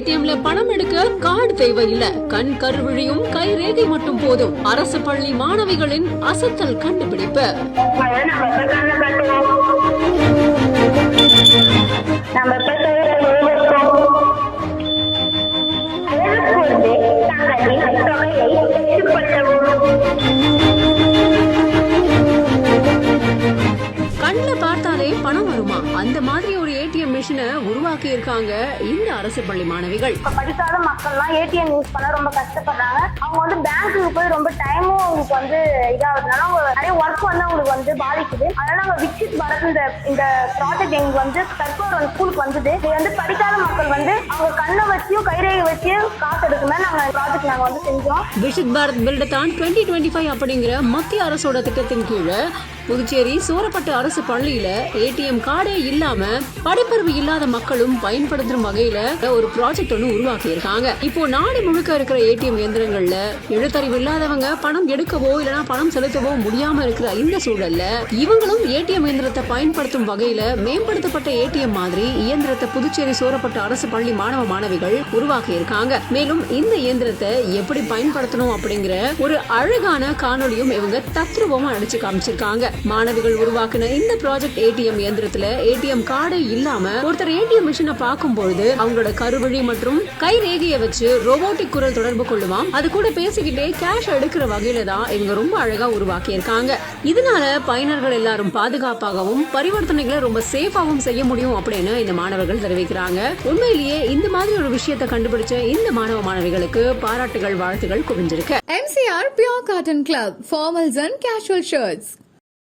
ஏடிஎம்ல பணம் எடுக்க கார்டு தேவையில்லை, கண் கருவிழியும் கை ரேகை மட்டும் போதும். அரசு பள்ளி மாணவிகளின் அசத்தல் கண்டுபிடிப்பு. கண்ணுல பார்த்தாலே பணம் வருமா? அந்த மாதிரி ஒரு ஏடிஎம் மிஷினை உருவாக்கி இருக்காங்க இந்த அரசு பள்ளி மாணவிகள். படிக்காத மக்கள்லாம் ஏடிஎம் யூஸ் பண்ண ரொம்ப கஷ்டப்படுறாங்க. அவங்க வந்து பேங்க்குக்கு போய் ரொம்ப டைமும் அவங்களுக்கு வந்து இதாகிறதுனால அவங்க நிறைய ஒர்க் வந்து அவங்களுக்கு வந்து பாதிக்குது. அதனால நாங்க விக்ஷித் பாரத் இந்த ப்ராஜெக்ட் எங்களுக்கு வந்து தற்போது ஸ்கூலுக்கு வந்தது. இது வந்து படிக்காத மக்கள் வந்து அவங்க கண்ணை வச்சியும் கைரேகை வச்சியும் காசு எடுக்குமே நாங்க ப்ராஜெக்ட் நாங்க வந்து செஞ்சோம். விக்ஷித் பாரத் பில்டத்தான் 2025 அப்படிங்கிற மத்திய அரசோட திட்டத்தின் கீழே புதுச்சேரி சூரப்பட்டு அரசு பள்ளியில ஏடிஎம் கார்டே இல்லாம படிப்பறிவு இல்லாத மக்களும் பயன்படுத்தும் வகையில ஒரு ப்ராஜெக்ட் ஒன்று உருவாக்கி இருக்காங்க. இப்போ நாடு முழுக்க இருக்கிற ஏடிஎம் இயந்திரங்கள்ல எழுத்தறிவு இல்லாதவங்க பணம் எடுக்கவோ இல்லனா பணம் செலுத்தவோ முடியாம இருக்கிற இந்த சூழல்ல இவங்களும் ஏடிஎம் இயந்திரத்தை பயன்படுத்தும் வகையில மேம்படுத்தப்பட்ட ஏடிஎம் மாதிரி இயந்திரத்தை புதுச்சேரி சூரப்பட்டு அரசு பள்ளி மாணவ மாணவிகள் உருவாக்கி இருக்காங்க. மேலும் இந்த இயந்திரத்தை எப்படி பயன்படுத்தணும் அப்படிங்கிற ஒரு அழகான காணொலியும் இவங்க தத்ரூபமா அடிச்சு காமிச்சிருக்காங்க. மாணவிகள் உருவாக்கின இந்த ப்ராஜெக்ட் ஏடிஎம் இயந்திரத்துல ஏடிஎம் கார்டே இல்லாம ஒருத்தர் ஏடிஎம் மிஷினை பார்க்கும் பொழுது அவங்களோட கருவிழி மற்றும் கை ரேகையை வச்சு ரோபோட்டிக் குரல் தொடர்பு கொள்ளுவாம். அது கூட பேசிக்கிட்டே கேஷ் எடுக்கிற வகையில தான் இவங்க ரொம்ப அழகா உருவாக்கி இருக்காங்க. இதனால பயனர்கள் எல்லாரும் பாதுகாப்பாகவும் பரிவர்த்தனைகளை ரொம்ப சேஃபாகவும் செய்ய முடியும் அப்படின்னு இந்த மாணவர்கள் தெரிவிக்கிறாங்க. உண்மையிலேயே இந்த மாதிரி ஒரு விஷயத்தை கண்டுபிடிச்ச இந்த மாணவ மாணவிகளுக்கு பாராட்டுகள் வாழ்த்துகள் குவிஞ்சிருக்கு. MCR Pure Cotton Club, formals and casual shirts.